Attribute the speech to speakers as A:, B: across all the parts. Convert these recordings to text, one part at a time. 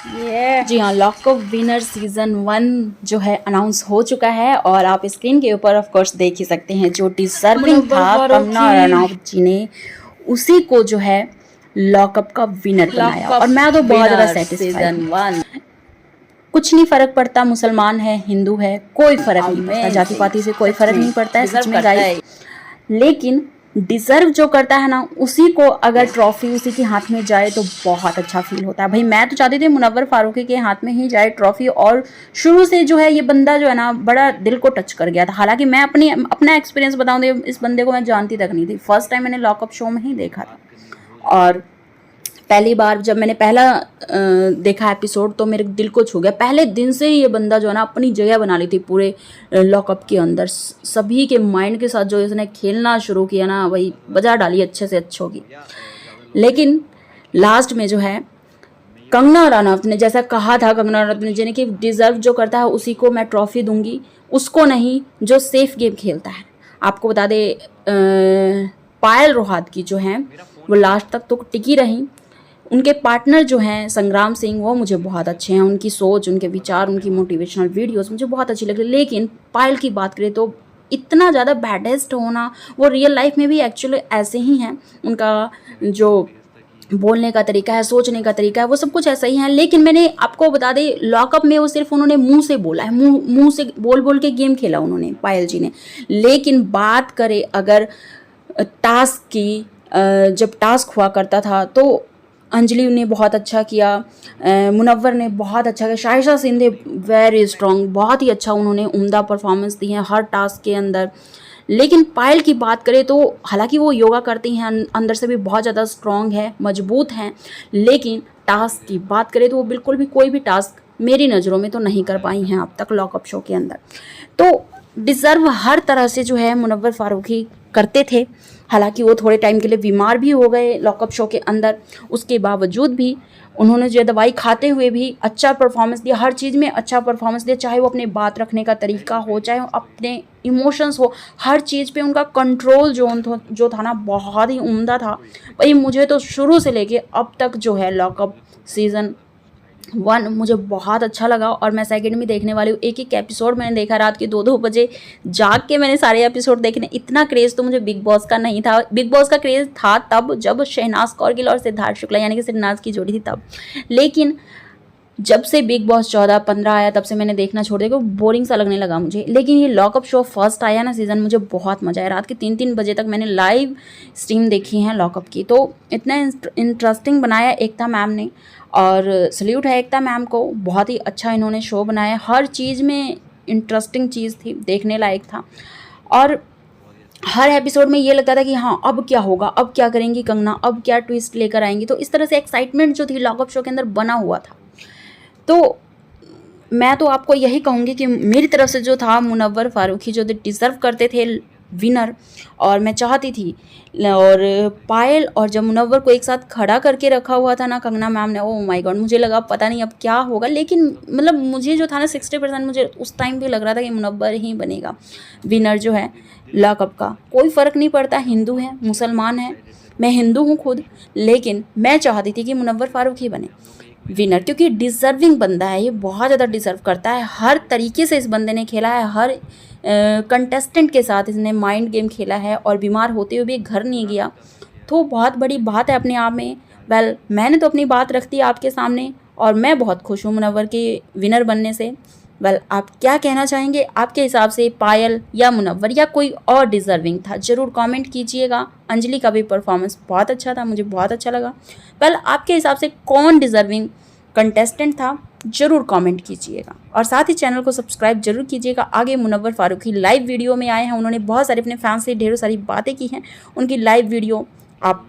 A: जी हाँ, lockup winner season 1 जो है अनाउंस हो चुका है और आप स्क्रीन के ऊपर ऑफ कोर्स देख ही सकते हैं जो डिजर्विंग था कंगना रनौत जी ने उसी को जो है लॉकअप का विनर बनाया और मैं तो बहुत ज़्यादा सेटिस्फाइड हूँ। कुछ नहीं फर्क पड़ता, मुसलमान है हिंदू है कोई फर्क नहीं पड़ता, जाति पाति से कोई फर्क नहीं पड़ता है सच में गाइस। लेकिन डिजर्व जो करता है ना उसी को अगर ट्रॉफी उसी के हाथ में जाए तो बहुत अच्छा फील होता है। भाई मैं तो चाहती थी मुनव्वर फारूकी के हाथ में ही जाए ट्रॉफी, और शुरू से जो है ये बंदा जो है ना बड़ा दिल को टच कर गया था। हालांकि मैं अपना एक्सपीरियंस बताऊं तो इस बंदे को मैं जानती तक नहीं थी, फर्स्ट टाइम मैंने लॉकअप शो में ही देखा था। और पहली बार जब मैंने पहला देखा एपिसोड तो मेरे दिल को छू गया। पहले दिन से ही ये बंदा जो है ना अपनी जगह बना ली थी पूरे लॉकअप के अंदर। सभी के माइंड के साथ जो इसने खेलना शुरू किया ना वही बजा डाली अच्छे से अच्छों की। लेकिन लास्ट में जो है कंगना रनौत ने जैसा कहा था, कंगना रनौत जी ने कि डिजर्व जो करता है उसी को मैं ट्रॉफी दूंगी, उसको नहीं जो सेफ गेम खेलता है। आपको बता दे पायल रोहातगी जो हैं वो लास्ट तक तो टिकी रही। उनके पार्टनर जो हैं संग्राम सिंह वो मुझे बहुत अच्छे हैं, उनकी सोच उनके विचार उनकी मोटिवेशनल वीडियोस मुझे बहुत अच्छी लग रही। लेकिन पायल की बात करें तो इतना ज़्यादा बैडेस्ट होना, वो रियल लाइफ में भी एक्चुअली ऐसे ही हैं। उनका जो बोलने का तरीका है सोचने का तरीका है वो सब कुछ ऐसा ही है। लेकिन मैंने आपको बता दें लॉकअप में वो सिर्फ उन्होंने मुंह से बोला है, मुंह से बोल बोल के गेम खेला उन्होंने पायल जी ने। लेकिन बात करें अगर टास्क की, जब टास्क हुआ करता था तो अंजलि ने बहुत अच्छा किया, मुनव्वर ने बहुत अच्छा किया, शाइशा सिंधे वेरी स्ट्रॉन्ग, बहुत ही अच्छा उन्होंने उम्दा परफॉर्मेंस दी है हर टास्क के अंदर। लेकिन पायल की बात करें तो हालांकि वो योगा करती हैं, अंदर से भी बहुत ज़्यादा स्ट्रॉन्ग है मजबूत हैं, लेकिन टास्क की बात करें तो वो बिल्कुल भी कोई भी टास्क मेरी नज़रों में तो नहीं कर पाई हैं अब तक लॉकअप शो के अंदर। तो डिज़र्व हर तरह से जो है मुनव्वर फारूकी करते थे। हालांकि वो थोड़े टाइम के लिए बीमार भी हो गए लॉकअप शो के अंदर, उसके बावजूद भी उन्होंने जो दवाई खाते हुए भी अच्छा परफॉर्मेंस दिया, हर चीज़ में अच्छा परफॉर्मेंस दिया, चाहे वो अपने बात रखने का तरीका हो, चाहे वो अपने इमोशंस हो, हर चीज़ पे उनका कंट्रोल जो था ना बहुत ही उम्दा था। भाई मुझे तो शुरू से लेके अब तक जो है लॉकअप सीज़न 1 मुझे बहुत अच्छा लगा और मैं सेकंड में देखने वाली हूँ। एक एक एपिसोड मैंने देखा, रात के 2-2 बजे जाग के मैंने सारे एपिसोड देखने। इतना क्रेज़ तो मुझे बिग बॉस का नहीं था। बिग बॉस का क्रेज़ था तब जब शहनाज कौरगिल और सिद्धार्थ शुक्ला यानी कि सिरनाज की जोड़ी थी तब। लेकिन जब से बिग बॉस 14-15 आया तब से मैंने देखना छोड़ दिया क्योंकि बोरिंग सा लगने लगा मुझे। लेकिन ये लॉकअप शो फर्स्ट आया ना सीज़न, मुझे बहुत मज़ा आया। रात के 3-3 बजे तक मैंने लाइव स्ट्रीम देखी है लॉकअप की। तो इतना इंटरेस्टिंग बनाया एकता मैम ने, और सल्यूट है एकता मैम को, बहुत ही अच्छा इन्होंने शो बनाया। हर चीज़ में इंटरेस्टिंग चीज़ थी, देखने लायक था। और हर एपिसोड में ये लगता था कि हाँ अब क्या होगा, अब क्या करेंगी कंगना, अब क्या ट्विस्ट लेकर आएंगी। तो इस तरह से एक्साइटमेंट जो थी लॉकअप शो के अंदर बना हुआ था। तो मैं तो आपको यही कहूँगी कि मेरी तरफ से जो था मुनव्वर फारूकी जो डिज़र्व करते थे विनर, और मैं चाहती थी। और पायल और जब मुनव्वर को एक साथ खड़ा करके रखा हुआ था ना कंगना मैम ने, ओह माय गॉड मुझे लगा पता नहीं अब क्या होगा। लेकिन मतलब मुझे जो था ना 60% मुझे उस टाइम भी लग रहा था कि मुनव्वर ही बनेगा विनर जो है लॉकअप का। कोई फ़र्क नहीं पड़ता हिंदू है मुसलमान है, मैं हिंदू हूँ खुद, लेकिन मैं चाहती थी कि मुनव्वर फारूक ही बने विनर क्योंकि डिज़र्विंग बंदा है, ये बहुत ज़्यादा डिज़र्व करता है। हर तरीके से इस बंदे ने खेला है, हर कंटेस्टेंट के साथ इसने माइंड गेम खेला है और बीमार होते हुए भी घर नहीं गया, तो बहुत बड़ी बात है अपने आप में। वेल मैंने तो अपनी बात रख दी आपके सामने और मैं बहुत खुश हूँ मुनव्वर के विनर बनने से। वेल आप क्या कहना चाहेंगे, आपके हिसाब से पायल या मुनव्वर या कोई और डिज़र्विंग था, ज़रूर कमेंट कीजिएगा। अंजलि का भी परफॉर्मेंस बहुत अच्छा था, मुझे बहुत अच्छा लगा। वेल आपके हिसाब से कौन डिज़र्विंग कंटेस्टेंट था, ज़रूर कमेंट कीजिएगा और साथ ही चैनल को सब्सक्राइब जरूर कीजिएगा। आगे मुनव्वर फारूकी लाइव वीडियो में आए हैं, उन्होंने बहुत सारे अपने फैंस से ढेरों सारी बातें की हैं, उनकी लाइव वीडियो आप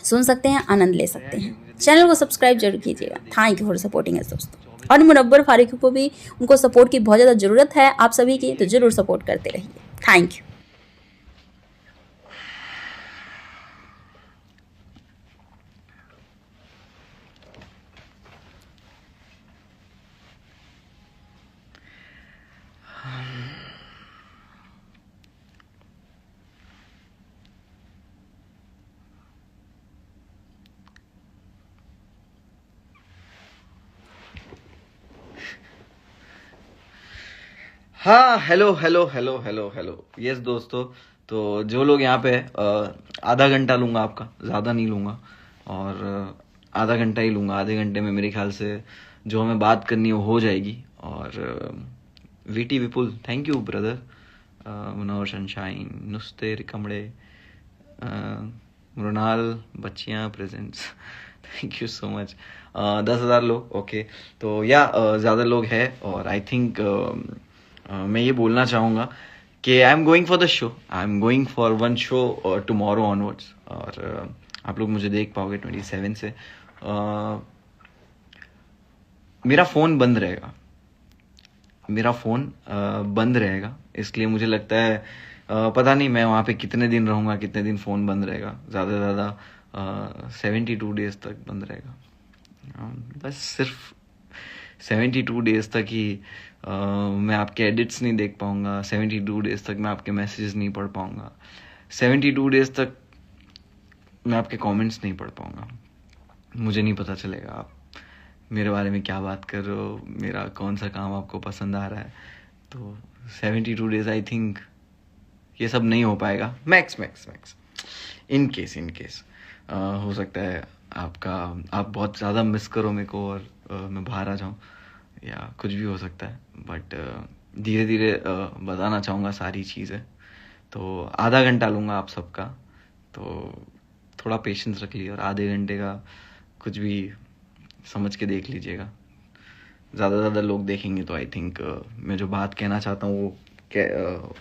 A: सुन सकते हैं, आनंद ले सकते हैं। चैनल को सब्सक्राइब जरूर कीजिएगा। Thank you for supporting us दोस्तों। और मुनव्वर फारूकी को भी उनको सपोर्ट की बहुत ज़्यादा ज़रूरत है आप सभी की, तो ज़रूर सपोर्ट करते रहिए। Thank you.
B: हाँ, hello hello hello hello hello. Yes दोस्तों, तो जो लोग यहाँ पे आधा घंटा लूँगा आपका, ज़्यादा नहीं लूँगा। और आधा घंटा ही लूँगा। आधे घंटे में मेरे ख्याल से जो हमें बात करनी है वो हो जाएगी। और VT Vipul, thank you brother. Manohar sunshine, नुस्ते रिकमड़े, मृणाल बच्चियाँ presents, thank you so much. 10,000 लोग, ओके। तो या ज़्यादा लोग हैं। और आई थिंक मैं ये बोलना चाहूँगा कि I am going for the show, I am going for one show tomorrow onwards. और आप लोग मुझे देख पाओगे 27 से। मेरा फ़ोन बंद रहेगा, मेरा फ़ोन बंद रहेगा। इसलिए मुझे लगता है पता नहीं मैं वहाँ पे कितने दिन रहूँगा, कितने दिन फ़ोन बंद रहेगा। ज़्यादा से ज़्यादा 72 डेज़ तक बंद रहेगा। बस सिर्फ 72 डेज़ तक ही मैं आपके एडिट्स नहीं देख पाऊँगा। 72 डेज़ तक मैं आपके मैसेजेस नहीं पढ़ पाऊँगा। 72 डेज़ तक मैं आपके कमेंट्स नहीं पढ़ पाऊँगा। मुझे नहीं पता चलेगा आप मेरे बारे में क्या बात कर रहे हो, मेरा कौन सा काम आपको पसंद आ रहा है। तो 72 डेज़ आई थिंक ये सब नहीं हो पाएगा। Max max max in case हो सकता है आप बहुत ज़्यादा मिस करो मेरे को और मैं बाहर आ जाऊँ, या कुछ भी हो सकता है। बट धीरे धीरे बताना चाहूँगा सारी चीज़ें। तो आधा घंटा लूँगा आप सबका, तो थोड़ा पेशेंस रख लीजिए। और आधे घंटे का कुछ भी समझ के देख लीजिएगा। ज़्यादा लोग देखेंगे तो आई थिंक मैं जो बात कहना चाहता हूँ वो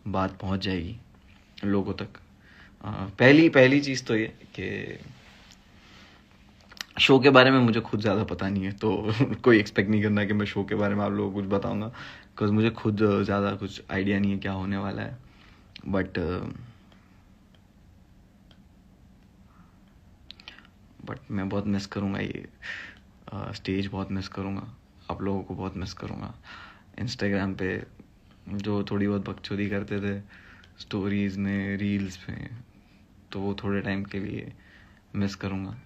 B: बात पहुँच जाएगी लोगों तक। पहली चीज़ तो ये कि शो के बारे में मुझे खुद ज़्यादा पता नहीं है, तो कोई एक्सपेक्ट नहीं करना कि मैं शो के बारे में आप लोगों को कुछ बताऊंगा, बिकॉज मुझे खुद ज़्यादा कुछ आइडिया नहीं है क्या होने वाला है। बट मैं बहुत मिस करूँगा ये स्टेज, बहुत मिस करूँगा आप लोगों को, बहुत मिस करूँगा। इंस्टाग्राम पे जो थोड़ी बहुत बकचोदी करते थे स्टोरीज़ में, रील्स में, तो वो थोड़े टाइम के लिए मिस करूँगा।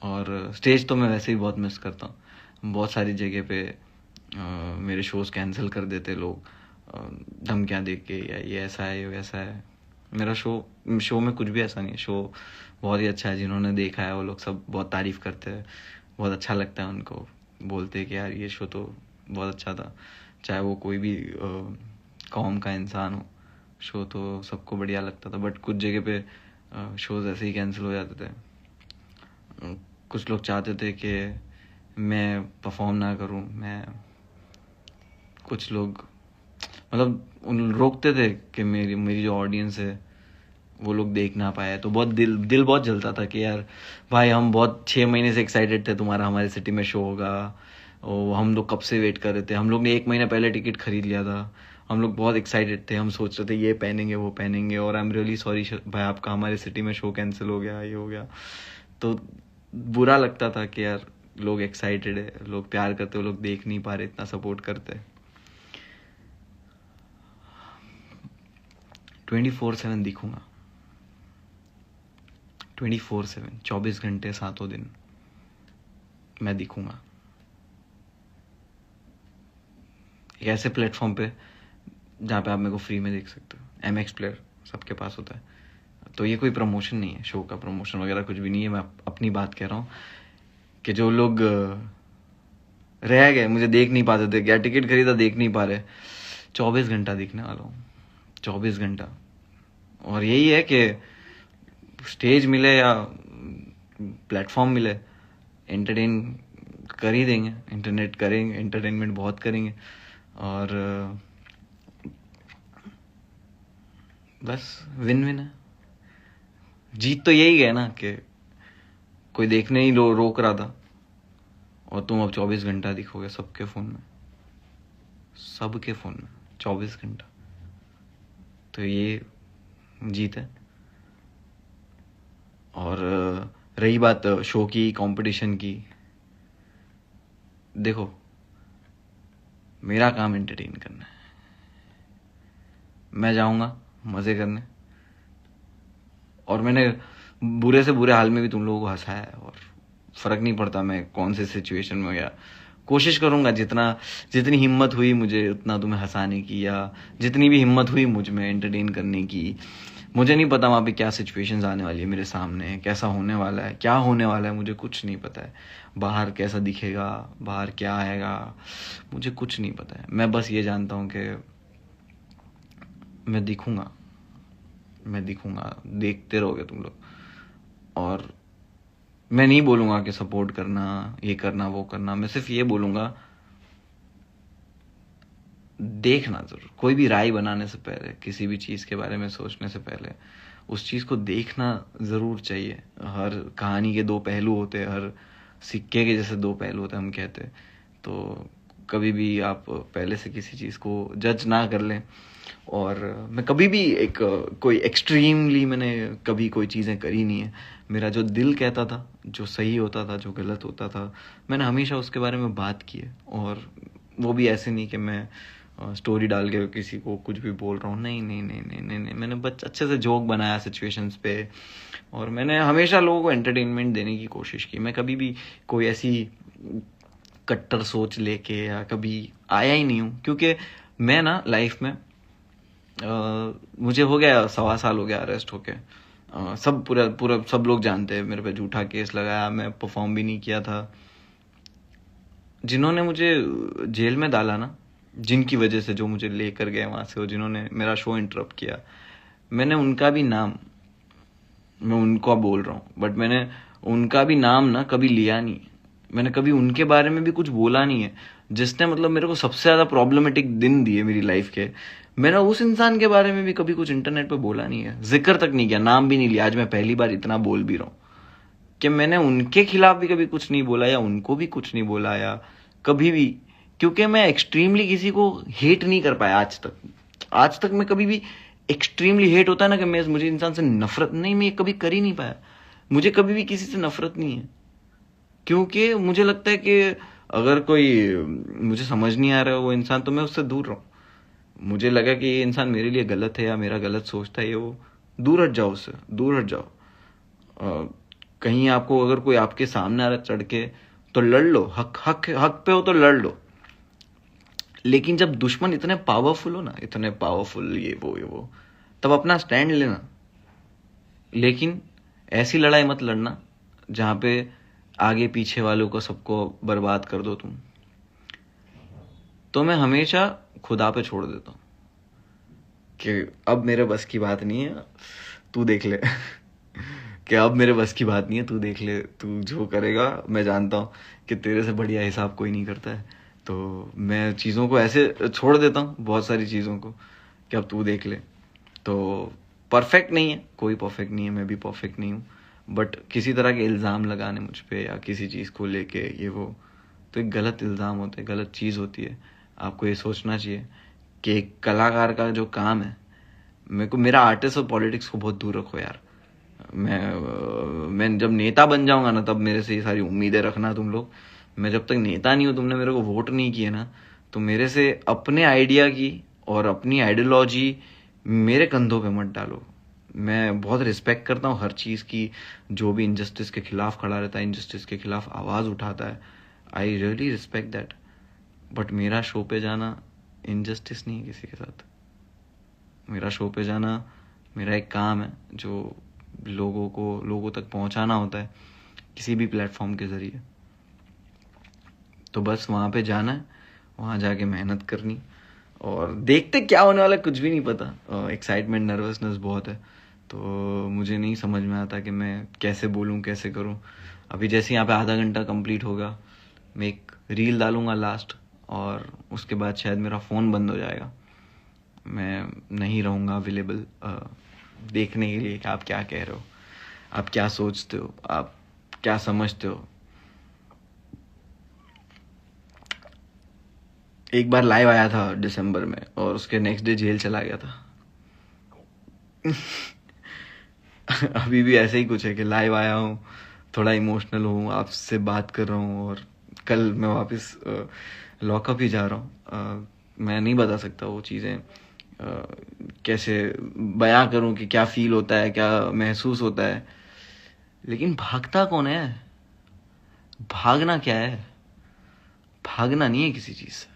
B: और स्टेज तो मैं वैसे ही बहुत मिस करता हूँ। बहुत सारी जगह पे मेरे शोज़ कैंसिल कर देते लोग धमकियाँ दे के, या ये ऐसा है, ये वैसा है। मेरा शो में कुछ भी ऐसा नहीं है। शो बहुत ही अच्छा है। जिन्होंने देखा है वो लोग सब बहुत तारीफ़ करते हैं, बहुत अच्छा लगता है उनको। बोलते हैं कि यार ये शो तो बहुत अच्छा था। चाहे वो कोई भी कौम का इंसान हो, शो तो सबको बढ़िया लगता था। बट कुछ जगह पे शोज़ ऐसे ही कैंसिल हो जाते थे। कुछ लोग चाहते थे कि मैं परफॉर्म ना करूं, कुछ लोग मतलब उन रोकते थे कि मेरी जो ऑडियंस है वो लोग देख ना पाए। तो बहुत दिल बहुत जलता था कि यार भाई हम बहुत 6 महीने से एक्साइटेड थे तुम्हारा हमारे सिटी में शो होगा, और हम लोग कब से वेट कर रहे थे। हम लोग ने 1 महीना पहले टिकट खरीद लिया था। हम लोग बहुत एक्साइटेड थे, हम सोच रहे थे ये पहनेंगे वो पहनेंगे। और आई एम रियली सॉरी भाई, आपका हमारे सिटी में शो कैंसिल हो गया, ये हो गया। तो बुरा लगता था कि यार लोग एक्साइटेड है, लोग प्यार करते, वो लोग देख नहीं पा रहे, इतना सपोर्ट करते। 24/7 दिखूंगा, 24/7, 24 घंटे 7 दिन मैं दिखूंगा एक ऐसे प्लेटफॉर्म पे जहाँ पे आप मेरे को फ्री में देख सकते हो। MX प्लेयर सबके पास होता है। तो ये कोई प्रमोशन नहीं है, शो का प्रमोशन वगैरह कुछ भी नहीं है। मैं अपनी बात कह रहा हूँ कि जो लोग रह गए, मुझे देख नहीं पाते थे, क्या टिकट खरीदा देख नहीं पा रहे, 24 घंटा दिखने वाला हूँ, 24 घंटा। और यही है कि स्टेज मिले या प्लेटफॉर्म मिले, एंटरटेन कर ही देंगे, इंटरनेट करेंगे, एंटरटेनमेंट बहुत करेंगे। और बस विन विन है। जीत तो यही है ना कि कोई देखने ही रोक रहा था और तुम अब 24 घंटा दिखोगे सबके फ़ोन में, सबके फ़ोन में 24 घंटा। तो ये जीत है। और रही बात शो की, कंपटीशन की, देखो मेरा काम एंटरटेन करना है। मैं जाऊंगा मज़े करने, और मैंने बुरे से बुरे हाल में भी तुम लोगों को हंसाया है। और फ़र्क नहीं पड़ता मैं कौन से सिचुएशन में गया, कोशिश करूंगा जितनी हिम्मत हुई मुझे उतना तुम्हें हंसाने की, या जितनी भी हिम्मत हुई मुझ में एंटरटेन करने की। मुझे नहीं पता वहाँ पे क्या सिचुएशंस आने वाली है मेरे सामने, कैसा होने वाला है, क्या होने वाला है, मुझे कुछ नहीं पता है। बाहर कैसा दिखेगा, बाहर क्या आएगा, मुझे कुछ नहीं पता है। मैं बस ये जानता हूँ कि मैं दिखूंगा, देखते रहोगे तुम लोग। और मैं नहीं बोलूंगा कि सपोर्ट करना, ये करना, वो करना। मैं सिर्फ ये बोलूंगा देखना जरूर। कोई भी राय बनाने से पहले, किसी भी चीज के बारे में सोचने से पहले उस चीज को देखना जरूर चाहिए। हर कहानी के दो पहलू होते हैं, हर सिक्के के जैसे दो पहलू होते हैं, हम कहते हैं। तो कभी भी आप पहले से किसी चीज को जज ना कर लें। और मैं कभी भी कोई एक्सट्रीमली मैंने कभी कोई चीज़ें करी नहीं है। मेरा जो दिल कहता था, जो सही होता था, जो गलत होता था, मैंने हमेशा उसके बारे में बात की है। और वो भी ऐसे नहीं कि मैं स्टोरी डाल के किसी को कुछ भी बोल रहा हूँ। नहीं नहीं नहीं नहीं नहीं नहीं, मैंने बस अच्छे से जोक बनाया सिचुएशंस पे। और मैंने हमेशा लोगों को एंटरटेनमेंट देने की कोशिश की। मैं कभी भी कोई ऐसी कट्टर सोच लेके या कभी आया ही नहीं हूँ। क्योंकि मैं ना लाइफ में मुझे हो गया 1.25 साल हो गया अरेस्ट होके। सब पूरा सब लोग जानते हैं मेरे पे झूठा केस लगाया, मैं परफॉर्म भी नहीं किया था। जिन्होंने मुझे जेल में डाला ना, जिनकी वजह से, जो मुझे लेकर गए वहां से, और जिन्होंने मेरा शो इंटरप्ट किया, मैंने उनका भी नाम, मैं उनको बोल रहा हूँ, बट मैंने उनका भी नाम ना कभी लिया नहीं। मैंने कभी उनके बारे में भी कुछ बोला नहीं है। जिसने मतलब मेरे को सबसे ज्यादा प्रॉब्लमेटिक दिन दिए मेरी लाइफ के, मैंने उस इंसान के बारे में भी कभी कुछ इंटरनेट पे बोला नहीं है, जिक्र तक नहीं किया, नाम भी नहीं लिया। आज मैं पहली बार इतना बोल भी रहा हूँ कि मैंने उनके खिलाफ भी कभी कुछ नहीं बोला, या उनको भी कुछ नहीं बोला, या कभी भी। क्योंकि मैं एक्सट्रीमली किसी को हेट नहीं कर पाया आज तक मैं कभी भी एक्सट्रीमली हेट होता है ना, कि मुझे इंसान से नफरत, नहीं, मैं कभी कर ही नहीं पाया। मुझे कभी भी किसी से नफरत नहीं है। क्योंकि मुझे लगता है कि अगर कोई मुझे समझ नहीं आ रहा है वो इंसान, तो मैं उससे दूर रहूं। मुझे लगा कि ये इंसान मेरे लिए गलत है या मेरा गलत सोचता है, ये वो, दूर हट जाओ उससे, दूर हट जाओ। कहीं आपको अगर कोई आपके सामने आ रहा चढ़ के, तो लड़ लो, हक पे हो तो लड़ लो। लेकिन जब दुश्मन इतने पावरफुल हो ना, इतने पावरफुल, ये वो, तब अपना स्टैंड लेना। लेकिन ऐसी लड़ाई मत लड़ना जहां पे आगे पीछे वालों को सबको बर्बाद कर दो तुम। तो मैं हमेशा खुदा पे छोड़ देता हूं कि अब मेरे बस की बात नहीं है, तू देख ले। कि अब मेरे बस की बात नहीं है, तू देख ले, तू जो करेगा। मैं जानता हूं कि तेरे से बढ़िया हिसाब कोई नहीं करता है। तो मैं चीज़ों को ऐसे छोड़ देता हूँ, बहुत सारी चीज़ों को, कि अब तू देख ले। तो परफेक्ट नहीं है, कोई परफेक्ट नहीं है, मैं भी परफेक्ट नहीं हूँ। बट किसी तरह के इल्ज़ाम लगाने मुझ पे, या किसी चीज़ को लेके, ये वो, तो एक गलत इल्ज़ाम होते हैं, गलत चीज़ होती है। आपको ये सोचना चाहिए कि एक कलाकार का जो काम है, मेरा आर्टिस्ट और पॉलिटिक्स को बहुत दूर रखो यार। मैं जब नेता बन जाऊंगा ना, तब मेरे से ये सारी उम्मीदें रखना तुम लोग। मैं जब तक नेता नहीं हूं, तुमने मेरे को वोट नहीं किए ना, तो मेरे से अपने आइडिया की और अपनी आइडियोलॉजी मेरे कंधों पे मत डालो। मैं बहुत रिस्पेक्ट करता हूँ हर चीज़ की। जो भी इनजस्टिस के खिलाफ खड़ा रहता है, इनजस्टिस के खिलाफ आवाज़ उठाता है, I really respect that. But मेरा शो पे जाना इनजस्टिस नहीं है किसी के साथ। मेरा शो पे जाना मेरा एक काम है, जो लोगों तक पहुंचाना होता है किसी भी प्लेटफॉर्म के जरिए। तो बस वहां पे जाना है, वहां जाके मेहनत करनी, और देखते क्या होने वाला कुछ भी नहीं पता। एक्साइटमेंट, नर्वसनेस बहुत है, तो मुझे नहीं समझ में आता कि मैं कैसे बोलूं, कैसे करूं। अभी जैसे यहाँ पे आधा घंटा कंप्लीट होगा, मैं एक रील डालूंगा लास्ट, और उसके बाद शायद मेरा फ़ोन बंद हो जाएगा। मैं नहीं रहूँगा अवेलेबल देखने के लिए कि आप क्या कह रहे हो, आप क्या सोचते हो, आप क्या समझते हो। एक बार लाइव आया था दिसंबर में, और उसके नेक्स्ट डे जेल चला गया था। अभी भी ऐसे ही कुछ है कि लाइव आया हूँ, थोड़ा इमोशनल हूँ, आपसे बात कर रहा हूँ, और कल मैं वापस लॉकअप ही जा रहा हूँ। मैं नहीं बता सकता वो चीज़ें कैसे बयां करूं कि क्या फील होता है, क्या महसूस होता है। लेकिन भागता कौन है? भागना क्या है? भागना नहीं है किसी चीज से।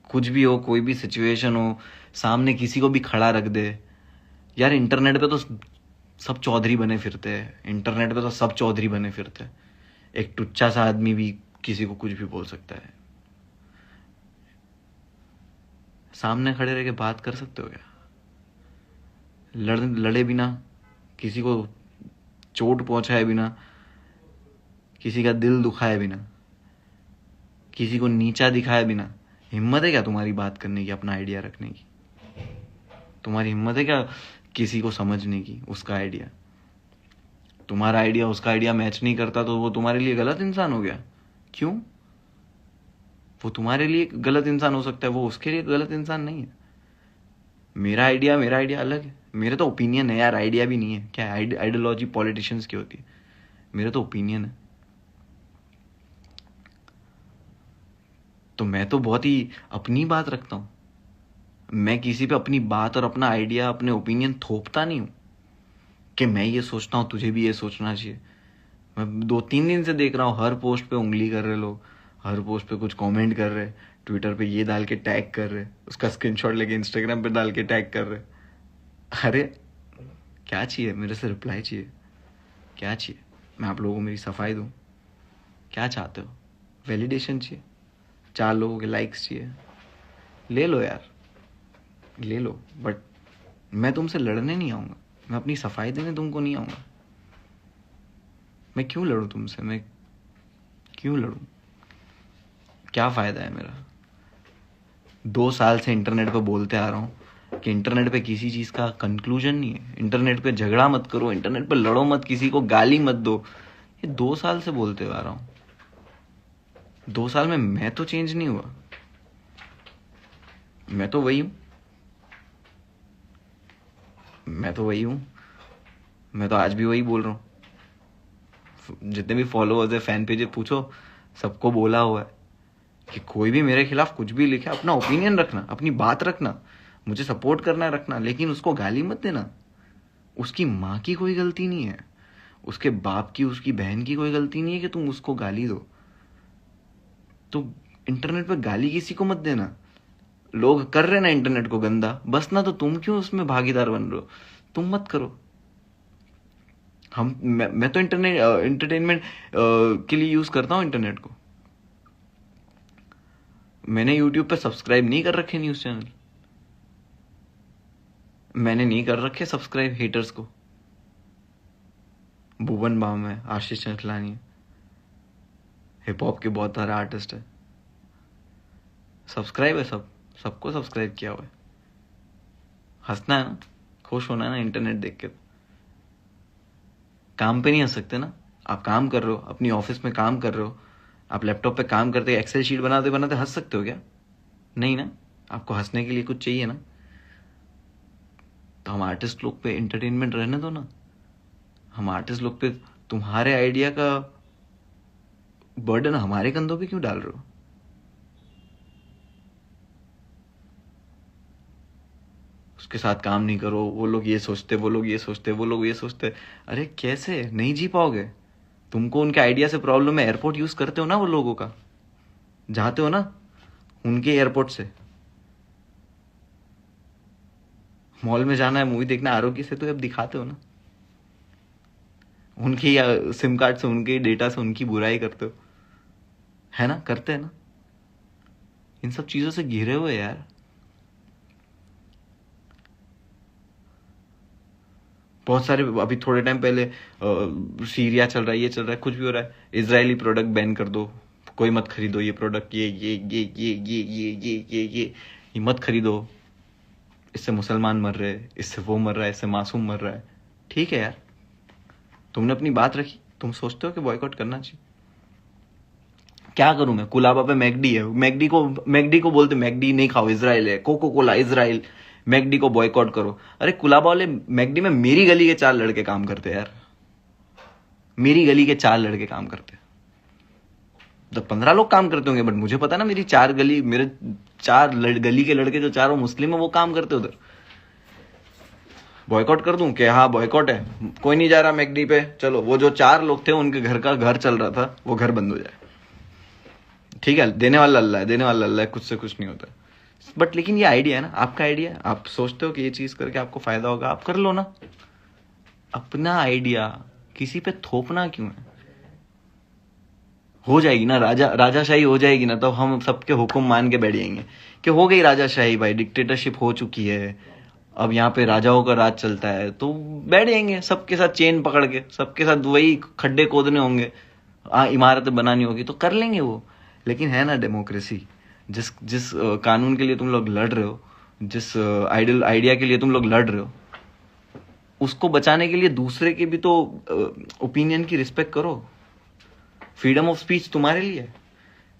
B: कुछ भी हो, कोई भी सिचुएशन हो, सामने किसी को भी खड़ा रख दे यार। इंटरनेट पे तो सब चौधरी बने फिरते हैं, इंटरनेट पे तो सब चौधरी बने फिरते हैं। एक टुच्चा सा आदमी भी किसी को कुछ भी बोल सकता है। सामने खड़े रह के बात कर सकते हो क्या? लड़े बिना, किसी को चोट पहुंचाए बिना, किसी का दिल दुखाए बिना, किसी को नीचा दिखाए बिना हिम्मत है क्या तुम्हारी बात करने की, अपना आइडिया रखने की? तुम्हारी हिम्मत है क्या किसी को समझने की, उसका आइडिया? तुम्हारा आइडिया उसका आइडिया मैच नहीं करता तो वो तुम्हारे लिए गलत इंसान हो गया। क्यों? वो तुम्हारे लिए गलत इंसान हो सकता है, वो उसके लिए गलत इंसान नहीं है। मेरा आइडिया अलग है। मेरे तो ओपिनियन है यार, आइडिया भी नहीं है। क्या आइडियोलॉजी पॉलिटिशियंस की होती है? मेरे तो ओपिनियन है। तो मैं तो बहुत ही अपनी बात रखता हूं। मैं किसी पे अपनी बात और अपना आइडिया, अपने ओपिनियन थोपता नहीं हूं कि मैं ये सोचता हूं तुझे भी ये सोचना चाहिए। मैं 2-3 दिन से देख रहा हूं हर पोस्ट पे उंगली कर रहे लोग, हर पोस्ट पे कुछ कमेंट कर रहे, ट्विटर पे ये डाल के टैग कर रहे, उसका स्क्रीनशॉट लेके इंस्टाग्राम पे डाल के टैग कर रहे। अरे क्या चाहिए मेरे से? रिप्लाई चाहिए? क्या चाहिए? मैं आप लोगों को मेरी सफाई दूं? क्या चाहते हो? वैलिडेशन चाहिए? 4 लोगों के लाइक्स चाहिए? ले लो यार, ले लो। बट मैं तुमसे लड़ने नहीं आऊंगा, मैं अपनी सफाई देने तुमको नहीं आऊंगा। मैं क्यों लड़ूं तुमसे? मैं क्यों लड़ूं? क्या फायदा है मेरा? 2 साल से इंटरनेट पे बोलते आ रहा हूं कि इंटरनेट पे किसी चीज का कंक्लूजन नहीं है। इंटरनेट पे झगड़ा मत करो, इंटरनेट पे लड़ो मत, किसी को गाली मत दो। ये 2 साल से बोलते आ रहा हूं। 2 साल में मैं तो चेंज नहीं हुआ। मैं तो वही हूं। मैं तो आज भी वही बोल रहा हूं। जितने भी फॉलोअर्स है, फैन पेज पूछो, सबको बोला हुआ है कि कोई भी मेरे खिलाफ कुछ भी लिखे, अपना ओपिनियन रखना, अपनी बात रखना, मुझे सपोर्ट करना है रखना, लेकिन उसको गाली मत देना। उसकी माँ की कोई गलती नहीं है, उसके बाप की, उसकी बहन की कोई गलती नहीं है कि तुम उसको गाली दो। तो इंटरनेट पे गाली किसी को मत देना। लोग कर रहे ना इंटरनेट को गंदा, बस ना, तो तुम क्यों उसमें भागीदार बन रहे हो? तुम मत करो। मैं तो एंटरटेनमेंट के लिए यूज करता हूं इंटरनेट को। मैंने यूट्यूब पे सब्सक्राइब नहीं कर रखे न्यूज चैनल, मैंने नहीं कर रखे सब्सक्राइब हेटर्स को। भुवन बाम है, आशीष चंचलानी है, हिप हॉप के बहुत सारे आर्टिस्ट है, सब्सक्राइब है, सबको सब्सक्राइब किया हुआ है। हंसना है ना, खुश होना है ना इंटरनेट देख के। काम पे नहीं हंस सकते ना। आप काम कर रहे हो, अपनी ऑफिस में काम कर रहे हो, आप लैपटॉप पे काम करते एक्सेल शीट बनाते बनाते हंस सकते हो क्या? नहीं ना। आपको हंसने के लिए कुछ चाहिए ना। तो हम आर्टिस्ट लोग पे एंटरटेनमेंट रहने दो ना। हम आर्टिस्ट लोग पे तुम्हारे आइडिया का बर्डन हमारे कंधों पे क्यों डाल रहे हो? उसके साथ काम नहीं करो, वो लोग ये सोचते, वो लोग ये सोचते, वो लोग ये सोचते। अरे कैसे? नहीं जी पाओगे। तुमको उनके आइडिया से प्रॉब्लम है। एयरपोर्ट यूज करते हो ना वो लोगों का, जाते हो ना उनके एयरपोर्ट से। मॉल में जाना है, मूवी देखना, आरोग्य से तो अब दिखाते हो ना। उनके सिम कार्ड से, उनके डेटा से उनकी बुराई करते हो, है ना? करते हैं ना। इन सब चीजों से घिरे हुए यार। बहुत सारे, अभी थोड़े टाइम पहले सीरिया चल रहा है, ये चल रहा है, कुछ भी हो रहा है, इजरायली प्रोडक्ट बैन कर दो, कोई मत खरीदो ये प्रोडक्ट, ये मत खरीदो, इससे मुसलमान मर रहे हैं, इससे वो मर रहा है, इससे मासूम मर रहा है। ठीक है यार, तुमने अपनी बात रखी, तुम सोचते हो कि बॉयकॉट करना चाहिए। क्या करूं मैं? कुलाबा पे मैकडी है, मैकडी को बोलते मैकडी नहीं खाओ, इजराइल है, कोको कोला इजराइल, मैकडी को बॉयकॉट करो। अरे कुलाबा वाले मैकडी में मेरी गली के 4 लड़के काम करते हैं यार, मेरी गली के 4 लड़के काम करते हैं। तो 15 लोग काम करते होंगे, बट मुझे पता ना मेरे 4 गली के लड़के जो चारों मुस्लिम है वो काम करते उधर। बॉयकॉट कर दूं कि हाँ बॉयकॉट है, कोई नहीं जा रहा मैकडी पे, चलो वो जो 4 लोग थे उनके घर का घर चल रहा था, वो घर बंद हो जाए। ठीक है, देने वाला अल्लाह है, देने वाला अल्लाह है, कुछ से कुछ नहीं होता। बट लेकिन ये आइडिया है ना, आपका आइडिया है, आप सोचते हो कि ये चीज करके आपको फायदा होगा, आप कर लो ना। अपना आइडिया किसी पे थोपना क्यों है? हो जाएगी ना राजाशाही हो जाएगी ना, तो हम सबके हुक्म मान के बैठ जाएंगे कि हो गई राजाशाही भाई, डिक्टेटरशिप हो चुकी है, अब यहाँ पे राजाओं का राज चलता है, तो बैठ जाएंगे सबके साथ चेन पकड़ के, सबके साथ वही खड्डे खोदने होंगे, इमारतें बनानी होगी तो कर लेंगे वो। लेकिन है ना डेमोक्रेसी, जिस जिस कानून के लिए तुम लोग लड़ रहे हो, जिस आइडिया के लिए तुम लोग लड़ रहे हो, उसको बचाने के लिए दूसरे के भी तो ओपिनियन की रिस्पेक्ट करो। फ्रीडम ऑफ स्पीच तुम्हारे लिए,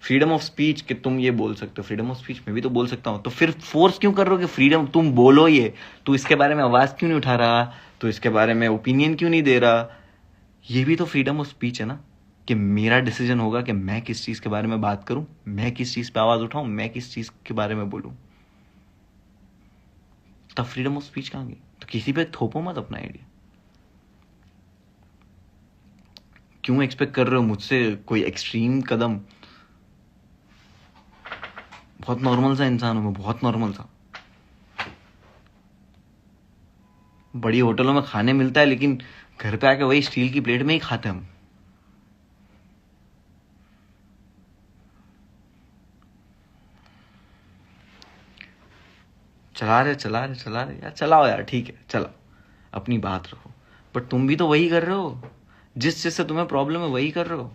B: फ्रीडम ऑफ स्पीच कि तुम ये बोल सकते हो, फ्रीडम ऑफ स्पीच मैं भी तो बोल सकता हूं, तो फिर फोर्स क्यों कर रहे हो कि फ्रीडम तुम बोलो, ये तू इसके बारे में आवाज क्यों नहीं उठा रहा, तो इसके बारे में ओपिनियन क्यों नहीं दे रहा? ये भी तो फ्रीडम ऑफ स्पीच है ना, कि मेरा डिसीजन होगा कि मैं किस चीज के बारे में बात करूं, मैं किस चीज पे आवाज उठाऊं, मैं किस चीज के बारे में बोलूं। तब फ्रीडम ऑफ स्पीच कहां गई? तो किसी पे थोपो मत अपना आइडिया। क्यों एक्सपेक्ट कर रहे हो मुझसे कोई एक्सट्रीम कदम? बहुत नॉर्मल सा इंसान हूं मैं, बहुत नॉर्मल सा। बड़ी होटलों में खाने मिलता है, लेकिन घर पे आके वही स्टील की प्लेट में ही खाते हम। चला रहे यार, चलाओ यार, ठीक है चलाओ, अपनी बात रखो। बट तुम भी तो वही कर रहे हो, जिस चीज से तुम्हें प्रॉब्लम है वही कर रहे हो।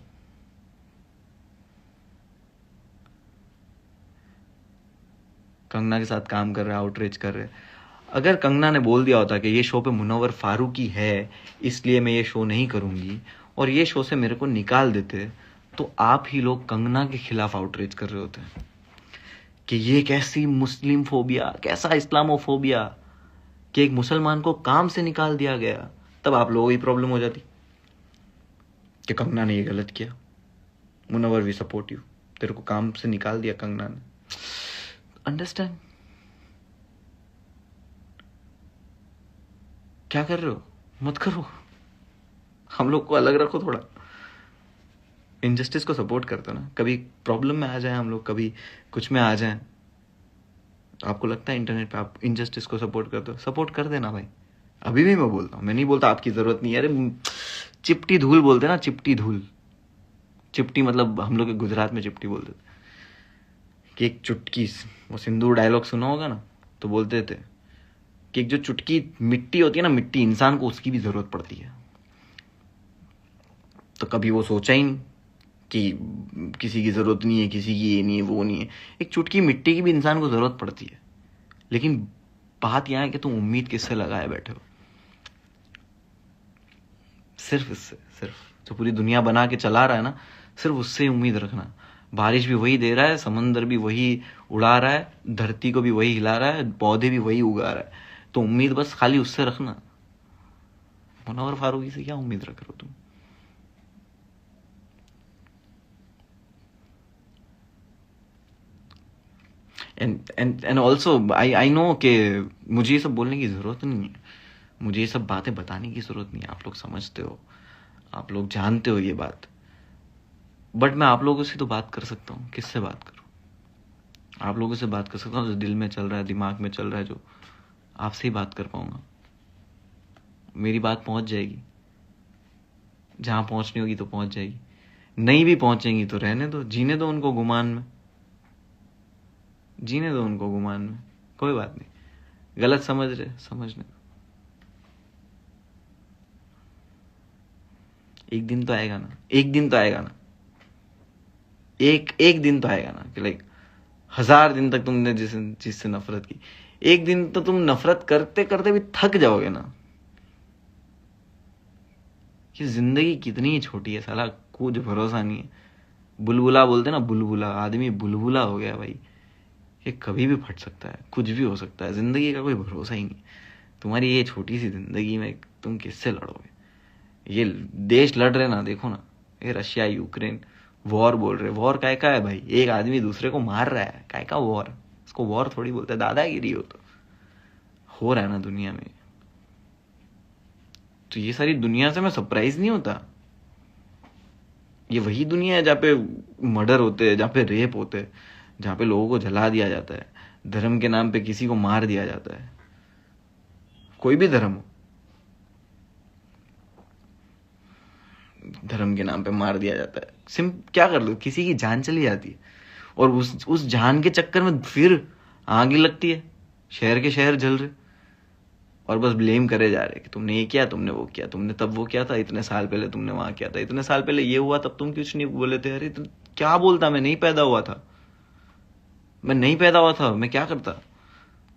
B: कंगना के साथ काम कर रहे हैं, आउटरीच कर रहे हैं। अगर कंगना ने बोल दिया होता कि ये शो पे मुनव्वर फारूकी है, इसलिए मैं ये शो नहीं करूंगी, और ये शो से मेरे को निकाल देते, तो आप ही लोग कंगना के खिलाफ आउटरीच कर रहे होते कि ये कैसी मुस्लिम फोबिया, कैसा इस्लामोफोबिया, कि एक मुसलमान को काम से निकाल दिया गया। तब आप लोगों की प्रॉब्लम हो जाती कि कंगना ने ये गलत किया, मुनव्वर वी सपोर्ट यू, तेरे को काम से निकाल दिया कंगना ने। अंडरस्टैंड? क्या कर रहे हो? मत करो, हम लोग को अलग रखो थोड़ा। इनजस्टिस को सपोर्ट करते हो ना, कभी प्रॉब्लम में आ जाए हम लोग, कभी कुछ में आ जाए, आपको लगता है इंटरनेट पे आप इनजस्टिस को सपोर्ट करते हो, सपोर्ट कर देना भाई। अभी भी मैं बोलता हूँ, मैं नहीं बोलता आपकी जरूरत नहीं है, अरे चिपटी धूल बोलते ना, चिपटी धूल, चिपटी मतलब हम लोग गुजरात में चिपटी बोलते थे, कि एक चुटकी, वो सिंदूर डायलॉग सुना होगा ना, तो बोलते थे कि एक जो चुटकी मिट्टी होती है ना, मिट्टी, इंसान को उसकी भी जरूरत पड़ती है। तो कभी वो सोचा ही नहीं कि किसी की जरूरत नहीं है, किसी की ये नहीं है, वो नहीं है, एक चुटकी मिट्टी की भी इंसान को जरूरत पड़ती है। लेकिन बात यहां है कि तुम उम्मीद किससे लगाए बैठे हो? सिर्फ इससे, सिर्फ जो पूरी दुनिया बना के चला रहा है ना, सिर्फ उससे ही उम्मीद रखना। बारिश भी वही दे रहा है, समंदर भी वही उड़ा रहा है, धरती को भी वही हिला रहा है, पौधे भी वही उगा रहा है, तो उम्मीद बस खाली उससे रखना। मुनव्वर फारूकी से क्या उम्मीद रख रहे हो तुम? एंड ऑल्सो आई नो कि मुझे ये सब बोलने की जरूरत नहीं है, मुझे ये सब बातें बताने की जरूरत नहीं है, आप लोग समझते हो, आप लोग जानते हो ये बात। बट मैं आप लोगों से तो बात कर सकता हूँ। किससे बात करूँ? आप लोगों से बात कर सकता हूँ, जो दिल में चल रहा है, दिमाग में चल रहा है, जो आपसे ही बात कर पाऊंगा। मेरी बात पहुंच जाएगी, जहां पहुंचनी होगी तो पहुंच जाएगी, नहीं भी पहुंचेंगी तो रहने दो, जीने दो उनको गुमान में, जीने दो उनको गुमान में, कोई बात नहीं। गलत समझ रहे, समझने दो। एक दिन तो आएगा ना, एक दिन तो आएगा ना, एक दिन तो आएगा ना कि लाइक 1000 दिन तक तुमने जिस चीज से नफरत की, एक दिन तो तुम नफरत करते करते भी थक जाओगे ना। कि जिंदगी कितनी ही छोटी है साला, कुछ भरोसा नहीं है। बुलबुला बोलते ना, बुलबुला, आदमी बुलबुला हो गया भाई, ये कभी भी फट सकता है, कुछ भी हो सकता है, जिंदगी का कोई भरोसा ही नहीं। तुम्हारी ये छोटी सी जिंदगी में तुम किससे लड़ोगे? ये देश लड़ रहे ना, देखो ना, ये रशिया यूक्रेन वॉर बोल रहे, वॉर काय का है भाई? एक आदमी दूसरे को मार रहा है, काय का वॉर? इसको वॉर थोड़ी बोलते, दादागिरी हो रहा है ना दुनिया में। तो ये सारी दुनिया से मैं सरप्राइज नहीं होता। ये वही दुनिया है जहाँ पे मर्डर होते हैं, जहाँ पे रेप होते हैं, जहाँ पे लोगों को जला दिया जाता है, धर्म के नाम पे किसी को मार दिया जाता है, कोई भी धर्म हो, धर्म के नाम पे मार दिया जाता है। क्या कर लो, किसी की जान चली जाती है और उस जान के चक्कर में फिर आग लगती है, शहर के शहर जल रहे और बस ब्लेम करे जा रहे कि तुमने ये किया, तुमने वो किया, तुमने तब वो किया था, इतने साल पहले तुमने वहां किया था, इतने साल पहले ये हुआ, तब तुम कुछ नहीं बोले थे। अरे क्या बोलता, मैं नहीं पैदा हुआ था, मैं नहीं पैदा हुआ था, मैं क्या करता।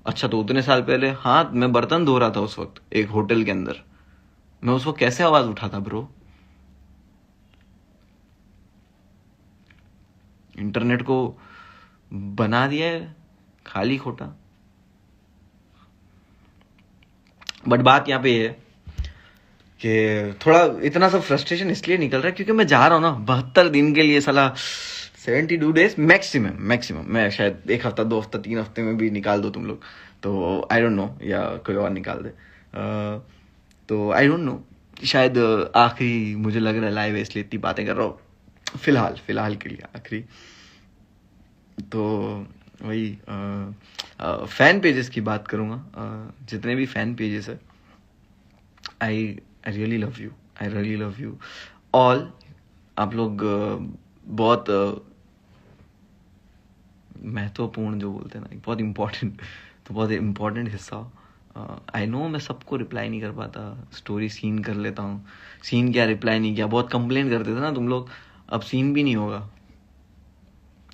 B: अच्छा तो उतने साल पहले, हाँ मैं बर्तन धो रहा था उस वक्त एक होटल के अंदर, मैं उस वक्त कैसे आवाज उठाता ब्रो। इंटरनेट को बना दिया है खाली खोटा। बट बात यहाँ पे ये है कि थोड़ा इतना सब फ्रस्ट्रेशन इसलिए निकल रहा है क्योंकि मैं जा रहा हूँ ना 72 दिन के लिए, साला 72 डेज मैक्सिमम। मैं शायद 1 हफ्ता 2 हफ्ता 3 हफ्ते में भी निकाल दो तुम लोग, तो आई डोंट नो, या कोई और निकाल दे, तो आई डोंट नो, शायद आखिरी मुझे लग रहा है लाइव है, इसलिए इतनी बातें कर रहा हूँ फिलहाल के लिए आखिरी। तो वही फैन पेजेस की बात करूँगा, जितने भी फैन पेजेस है, I really love you all. आप लोग बहुत महत्वपूर्ण जो बोलते हैं ना, बहुत इम्पोर्टेंट हिस्सा। आई नो मैं सबको रिप्लाई नहीं कर पाता, स्टोरी सीन कर लेता हूँ, सीन क्या रिप्लाई नहीं किया, बहुत कंप्लेन करते थे ना तुम लोग, अब सीन भी नहीं होगा,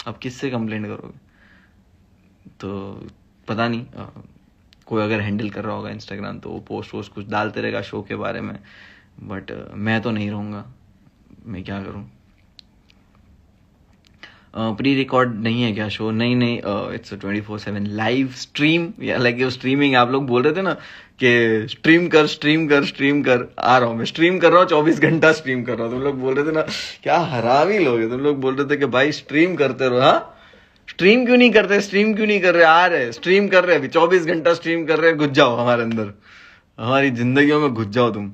B: अब किससे कंप्लेन करोगे। तो पता नहीं, कोई अगर हैंडल कर रहा होगा इंस्टाग्राम तो वो पोस्ट कुछ डालते रहेगा शो के बारे में, बट मैं तो नहीं रहूँगा, मैं क्या करूँ। प्री रिकॉर्ड नहीं है क्या शो? नहीं, इट्स 24/7 लाइव स्ट्रीम, या लाइक स्ट्रीमिंग। आप लोग बोल रहे थे ना कि स्ट्रीम कर, आ रहा हूँ मैं, स्ट्रीम कर रहा हूँ, 24 घंटा स्ट्रीम कर रहा हूँ। तुम लोग बोल रहे थे ना, क्या हरामी लोग है, तुम लोग बोल रहे थे कि भाई स्ट्रीम करते रहो। हाँ, स्ट्रीम क्यों नहीं कर रहे, आ रहे स्ट्रीम कर रहे, अभी 24 घंटा स्ट्रीम कर रहे, घुस जाओ हमारे अंदर, हमारी जिंदगियों में घुस जाओ तुम।